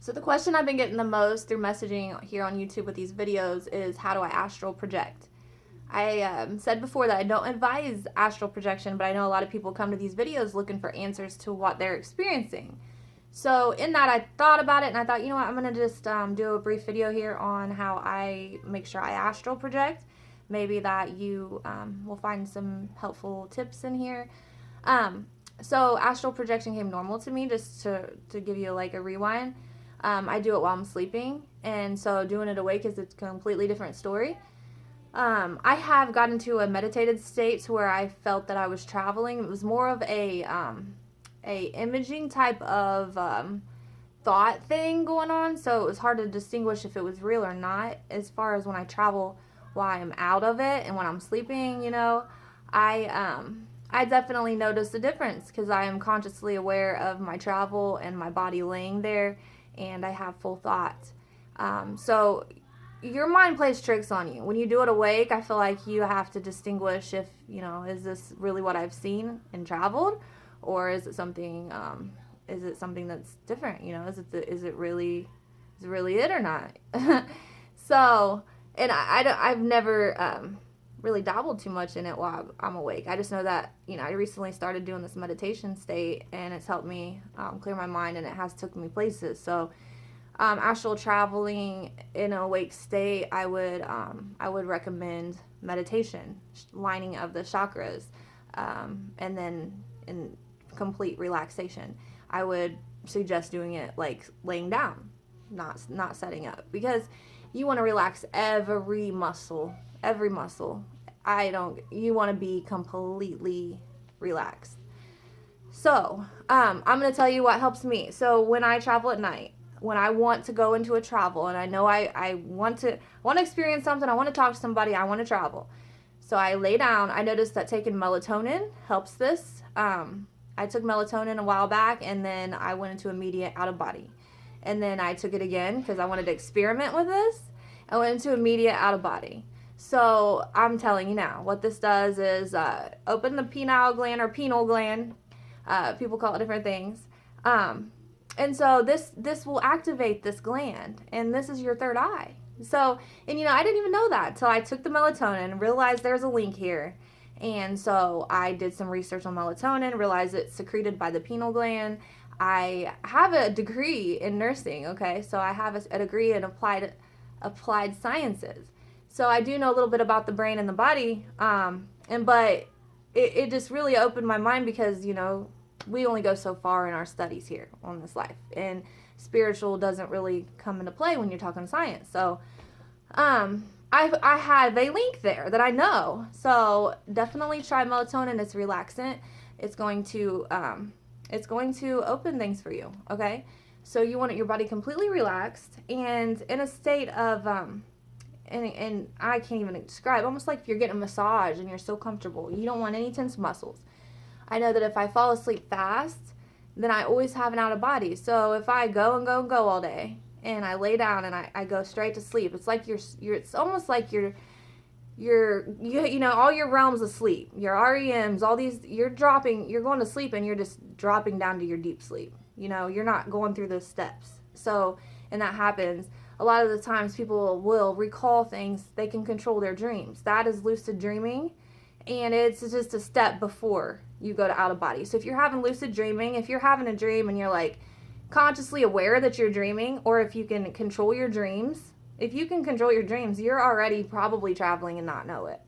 So the question I've been getting the most through messaging here on YouTube with these videos is, how do I astral project? I said before that I don't advise astral projection, but I know a lot of people come to these videos looking for answers to what they're experiencing. So in that, I thought about it and I thought, you know what, I'm going to just do a brief video here on how I make sure I astral project. Maybe that you will find some helpful tips in here. So astral projection came normal to me, just to give you like a rewind. I do it while I'm sleeping, and so doing it awake is a completely different story. I have gotten to a meditated state to where I felt that I was traveling. It was more of a imaging type of thought thing going on, so it was hard to distinguish if it was real or not. As far as when I travel while I'm out of it and when I'm sleeping, you know, I definitely noticed a difference because I am consciously aware of my travel and my body laying there, and I have full thought. So your mind plays tricks on you. When you do it awake, I feel like you have to distinguish if, you know, is this really what I've seen and traveled, or is it something that's different? You know, is it really it or not? So, and I've never really dabbled too much in it while I'm awake. I just know that, you know, I recently started doing this meditation state, and it's helped me clear my mind, and it has took me places. So astral traveling in an awake state, I would recommend meditation, lining of the chakras, and then in complete relaxation. I would suggest doing it like laying down, not setting up, because you want to relax every muscle. You want to be completely relaxed. So, I'm going to tell you what helps me. So when I travel at night, when I want to go into a travel, and I know I want to experience something, I want to talk to somebody, I want to travel. So I lay down. I noticed that taking melatonin helps this. I took melatonin a while back, and then I went into immediate out of body. And then I took it again because I wanted to experiment with this. I went into immediate out of body. So I'm telling you now, what this does is open the pineal gland or pineal gland. People call it different things. And so this will activate this gland, and this is your third eye. So, and you know, I didn't even know that till I took the melatonin and realized there's a link here. And so I did some research on melatonin, realized it's secreted by the pineal gland. I have a degree in nursing, okay? So I have a degree in applied sciences. So I do know a little bit about the brain and the body, but it just really opened my mind because, you know, we only go so far in our studies here on this life, and spiritual doesn't really come into play when you're talking science. So I have a link there that I know. So definitely try melatonin. It's relaxant. It's going to open things for you. Okay, so you want your body completely relaxed and in a state of and I can't even describe, almost like if you're getting a massage and you're so comfortable. You don't want any tense muscles. I know that if I fall asleep fast, then I always have an out of body. So if I go and go and go all day, and I lay down and I go straight to sleep, it's like it's almost like you know, all your realms of sleep, your REMs, all these, you're going to sleep and you're just dropping down to your deep sleep. You know, you're not going through those steps. So, and that happens. A lot of the times people will recall things. They can control their dreams. That is lucid dreaming, and it's just a step before you go to out of body. So if you're having lucid dreaming, if you're having a dream and you're like consciously aware that you're dreaming, or if you can control your dreams, you're already probably traveling and not know it.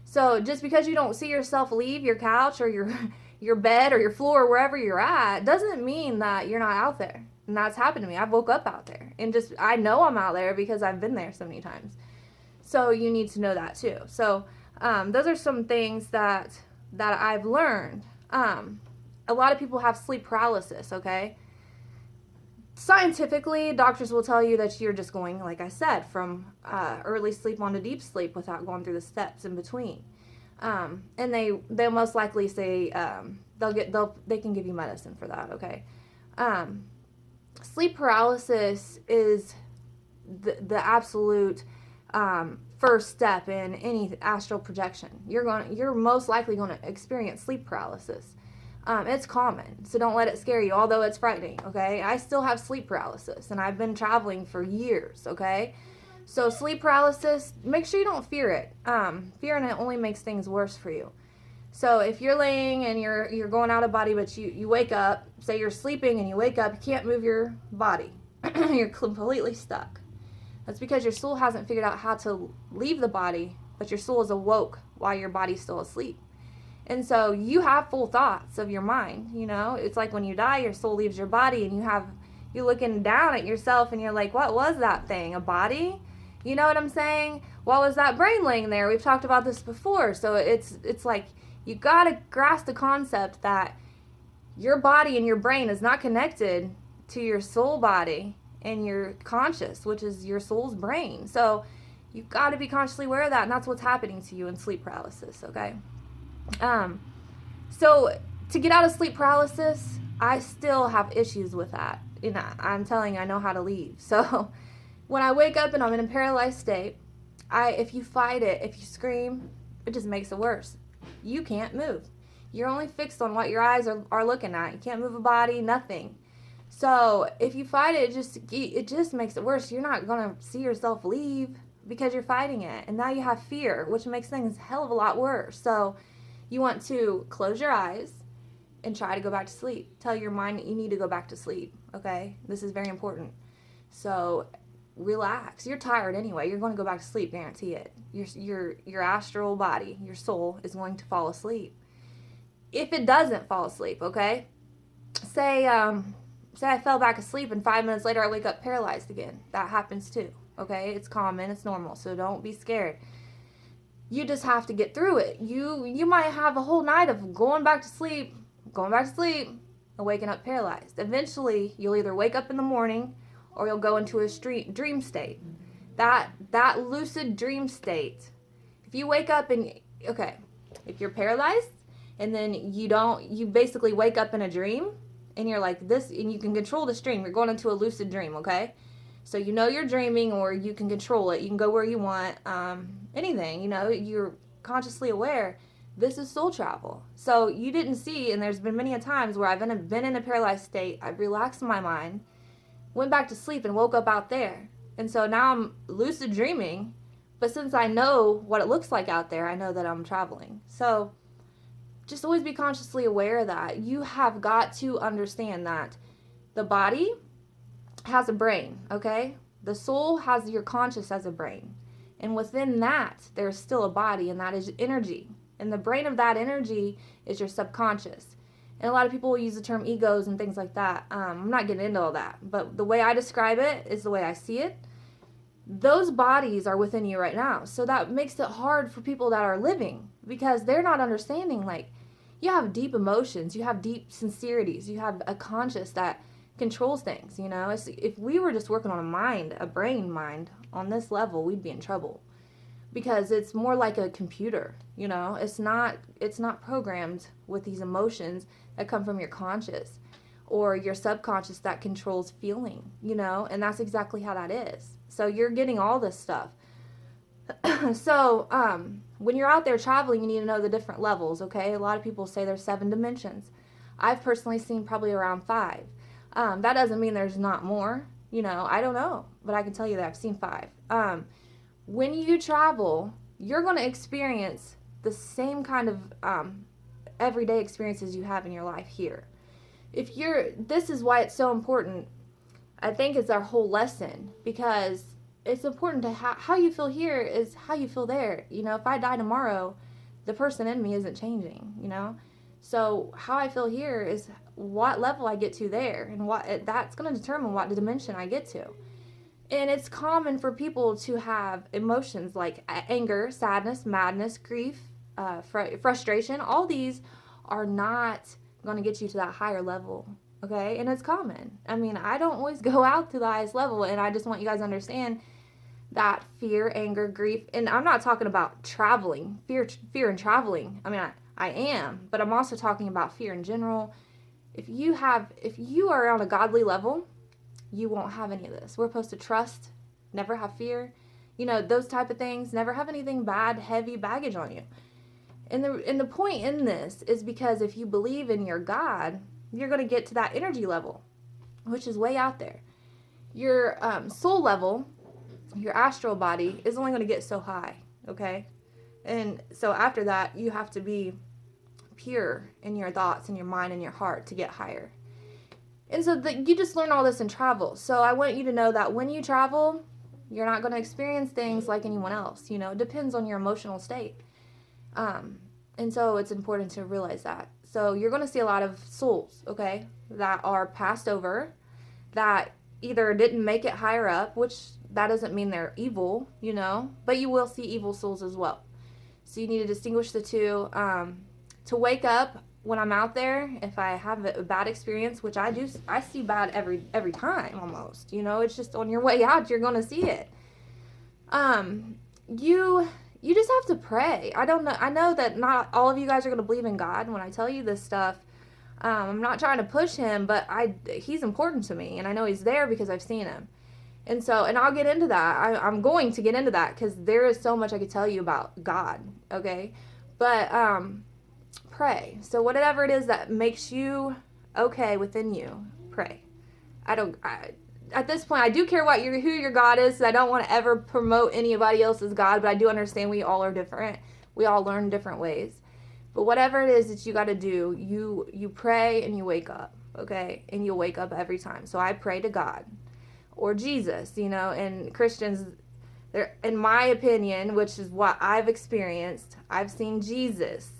So just because you don't see yourself leave your couch or your bed or your floor or wherever you're at doesn't mean that you're not out there. And that's happened to me. I've woke up out there, and just I know I'm out there because I've been there so many times. So you need to know that too. So those are some things that I've learned. A lot of people have sleep paralysis, okay? Scientifically, doctors will tell you that you're just going, like I said, from early sleep on to deep sleep without going through the steps in between. And they'll most likely say they can give you medicine for that, okay? Sleep paralysis is the absolute first step in any astral projection. You're most likely going to experience sleep paralysis. It's common, so don't let it scare you, although it's frightening, okay? I still have sleep paralysis, and I've been traveling for years, okay? So sleep paralysis, make sure you don't fear it. Fearing it only makes things worse for you. So if you're laying and you're going out of body, but you wake up, say you're sleeping and you wake up, you can't move your body. You're completely stuck. That's because your soul hasn't figured out how to leave the body, but your soul is awoke while your body's still asleep. And so you have full thoughts of your mind, you know? It's like when you die, your soul leaves your body and you're looking down at yourself and you're like, what was that thing? A body? You know what I'm saying? What was that brain laying there? We've talked about this before. So it's like you got to grasp the concept that your body and your brain is not connected to your soul body and your conscious, which is your soul's brain. So you've got to be consciously aware of that, and that's what's happening to you in sleep paralysis, okay? So to get out of sleep paralysis, I still have issues with that. You know, I'm telling you, I know how to leave. So when I wake up and I'm in a paralyzed state, if you fight it, if you scream, it just makes it worse. You can't move. You're only fixed on what your eyes are looking at. You can't move a body, nothing. So if you fight it, it just makes it worse. You're not going to see yourself leave because you're fighting it. And now you have fear, which makes things a hell of a lot worse. So you want to close your eyes and try to go back to sleep. Tell your mind that you need to go back to sleep, okay? This is very important. So relax. You're tired anyway. You're going to go back to sleep, guarantee it. Your astral body, your soul, is going to fall asleep. If it doesn't fall asleep, okay? Say I fell back asleep and 5 minutes later I wake up paralyzed again. That happens too, okay? It's common, it's normal, so don't be scared. You just have to get through it. You might have a whole night of going back to sleep, and waking up paralyzed. Eventually, you'll either wake up in the morning or you'll go into a dream state. That lucid dream state. If you wake up if you're paralyzed and then you basically wake up in a dream and you're like this, and you can control this dream. You're going into a lucid dream, okay? So you know you're dreaming, or you can control it. You can go where you want, anything, you know, you're consciously aware. This is soul travel. So you didn't see, and there's been many a times where I've been in a paralyzed state, I've relaxed my mind, went back to sleep and woke up out there. And so now I'm lucid dreaming, but since I know what it looks like out there, I know that I'm traveling. So just always be consciously aware of that. You have got to understand that the body has a brain, okay? The soul has your conscious as a brain. And within that, there's still a body, and that is energy. And the brain of that energy is your subconscious. And a lot of people will use the term egos and things like that. I'm not getting into all that. But the way I describe it is the way I see it. Those bodies are within you right now. So that makes it hard for people that are living, because they're not understanding, like, you have deep emotions, you have deep sincerities, you have a conscious that controls things, you know. If we were just working on a brain mind on this level, we'd be in trouble, because it's more like a computer, you know. It's not programmed with these emotions that come from your conscious or your subconscious that controls feeling, you know. And that's exactly how that is. So you're getting all this stuff. So when you're out there traveling, you need to know the different levels, okay? A lot of people say there's 7 dimensions. I've personally seen probably around 5. That doesn't mean there's not more, you know. I don't know, but I can tell you that I've seen 5. When you travel, you're going to experience the same kind of everyday experiences you have in your life here. This is why it's so important. I think it's our whole lesson, because it's important to how you feel here is how you feel there. You know, if I die tomorrow, the person in me isn't changing, you know. So how I feel here is what level I get to there, and that's going to determine what dimension I get to. And it's common for people to have emotions like anger, sadness, madness, grief, frustration. All these are not going to get you to that higher level, okay? And it's common. I mean, I don't always go out to the highest level, and I just want you guys to understand that fear, anger, grief, and I'm not talking about traveling, fear and traveling. I mean, I am, but I'm also talking about fear in general. If you are on a godly level, you won't have any of this. We're supposed to trust, never have fear, you know, those type of things, never have anything bad, heavy baggage on you. And the point in this is because if you believe in your God, you're going to get to that energy level, which is way out there. Your soul level, your astral body, is only going to get so high, okay? And so after that, you have to be pure in your thoughts and your mind and your heart to get higher. And so you just learn all this in travel. So I want you to know that when you travel, you're not going to experience things like anyone else. It depends on your emotional state. And so it's important to realize that. So you're going to see a lot of souls, okay, that are passed over, that either didn't make it higher up, which that doesn't mean they're evil, but you will see evil souls as well. So you need to distinguish the two. To wake up when I'm out there, if I have a bad experience, which I do, I see bad every time almost. It's just on your way out, you're going to see it. You just have to pray. I know that not all of you guys are going to believe in God when I tell you this stuff. I'm not trying to push him, but he's important to me, and I know he's there because I've seen him. And I'll get into that. I'm going to get into that because there is so much I could tell you about God, okay? But pray. So whatever it is that makes you okay within you, pray. At this point, I do care who your God is, so I don't want to ever promote anybody else's God, but I do understand we all are different. We all learn different ways. But whatever it is that you got to do, you pray and you wake up, okay? And you'll wake up every time. So I pray to God or Jesus, and Christians, in my opinion, which is what I've experienced, I've seen Jesus,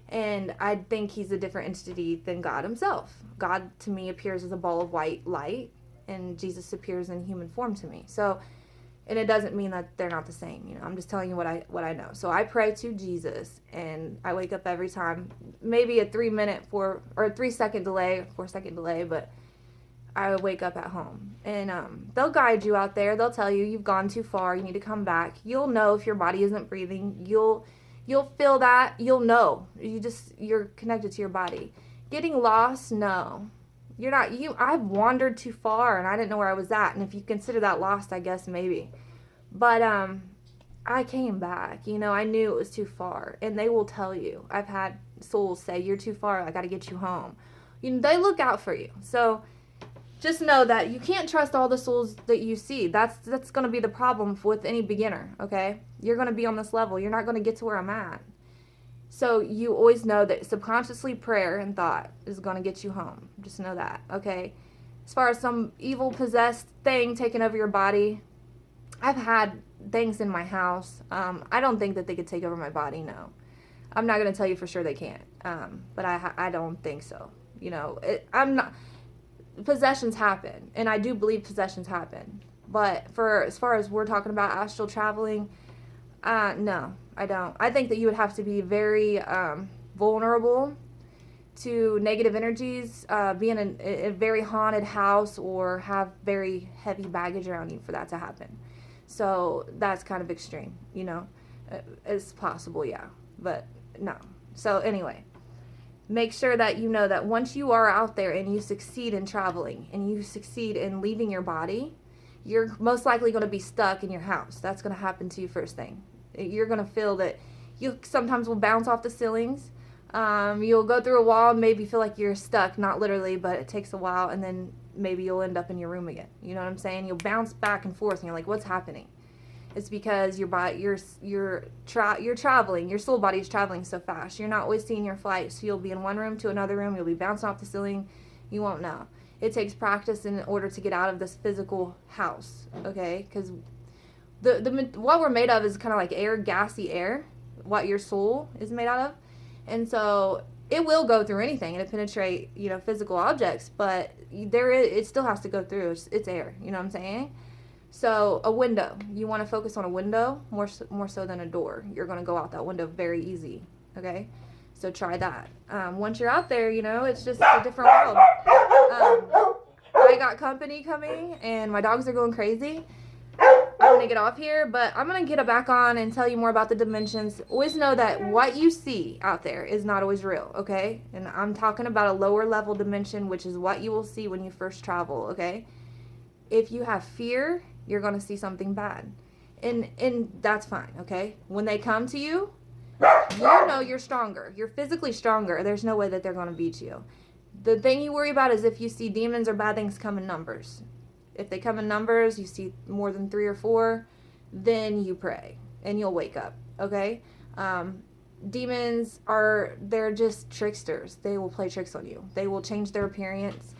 and I think he's a different entity than God himself. God, to me, appears as a ball of white light, and Jesus appears in human form to me. So, and it doesn't mean that they're not the same. I'm just telling you what I know. So I pray to Jesus, and I wake up every time. Maybe a 3 second delay, 4 second delay, but I wake up at home. And they'll guide you out there. They'll tell you you've gone too far. You need to come back. You'll know if your body isn't breathing. You'll feel that. You'll know. You're connected to your body. Getting lost, no. You're not. I've wandered too far, and I didn't know where I was at. And if you consider that lost, I guess maybe. But I came back. I knew it was too far, and they will tell you. I've had souls say, "You're too far. I got to get you home." They look out for you. So just know that you can't trust all the souls that you see. That's going to be the problem with any beginner. Okay, you're going to be on this level. You're not going to get to where I'm at. So you always know that subconsciously prayer and thought is going to get you home. Just know that, okay? As far as some evil possessed thing taking over your body, I've had things in my house. I don't think that they could take over my body, no. I'm not going to tell you for sure they can't, but I don't think so. Possessions happen, and I do believe possessions happen. But as far as we're talking about astral traveling, no. I don't. I think that you would have to be very vulnerable to negative energies, be in a very haunted house, or have very heavy baggage around you for that to happen. So that's kind of extreme, It's possible, yeah, but no. So anyway, make sure that you know that once you are out there and you succeed in traveling and you succeed in leaving your body, you're most likely going to be stuck in your house. That's going to happen to you first thing. You're going to feel that you sometimes will bounce off the ceilings. You'll go through a wall and maybe feel like you're stuck, not literally, but it takes a while, and then maybe you'll end up in your room again. You know what I'm saying? You'll bounce back and forth, and you're like, what's happening? It's because your body, you're traveling. Your soul body is traveling so fast. You're not always seeing your flight, so you'll be in one room to another room. You'll be bouncing off the ceiling. You won't know. It takes practice in order to get out of this physical house, okay? Because what we're made of is kind of like air, gassy air, what your soul is made out of. And so it will go through anything and it penetrate, physical objects, but it still has to go through. It's air, you know what I'm saying? So a window, you want to focus on a window more so than a door. You're going to go out that window very easy, okay? So try that. Once you're out there, it's just a different world. I got company coming and my dogs are going crazy. I'm going to get off here, but I'm going to get it back on and tell you more about the dimensions. Always know that what you see out there is not always real, okay? And I'm talking about a lower level dimension, which is what you will see when you first travel, okay? If you have fear, you're going to see something bad. And that's fine, okay? When they come to you, You know you're stronger. You're physically stronger. There's no way that they're going to beat you. The thing you worry about is if you see demons or bad things come in numbers. If they come in numbers, you see more than 3 or 4, then you pray and you'll wake up, okay? Demons they're just tricksters. They will play tricks on you. They will change their appearance.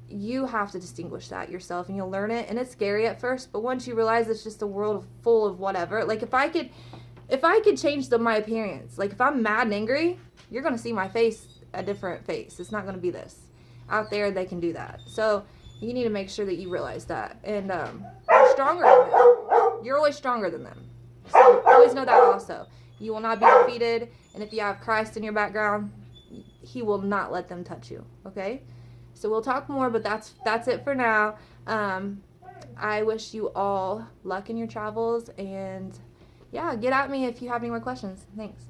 You have to distinguish that yourself, and you'll learn it, and it's scary at first, but once you realize it's just a world full of whatever, like if I could change my appearance, like if I'm mad and angry, you're going to see my face, a different face. It's not going to be this. Out there, they can do that. So you need to make sure that you realize that, and you're stronger than them. You're always stronger than them. So always know that also. You will not be defeated, and if you have Christ in your background, he will not let them touch you, okay? So we'll talk more, but that's it for now. I wish you all luck in your travels, and yeah, get at me if you have any more questions. Thanks.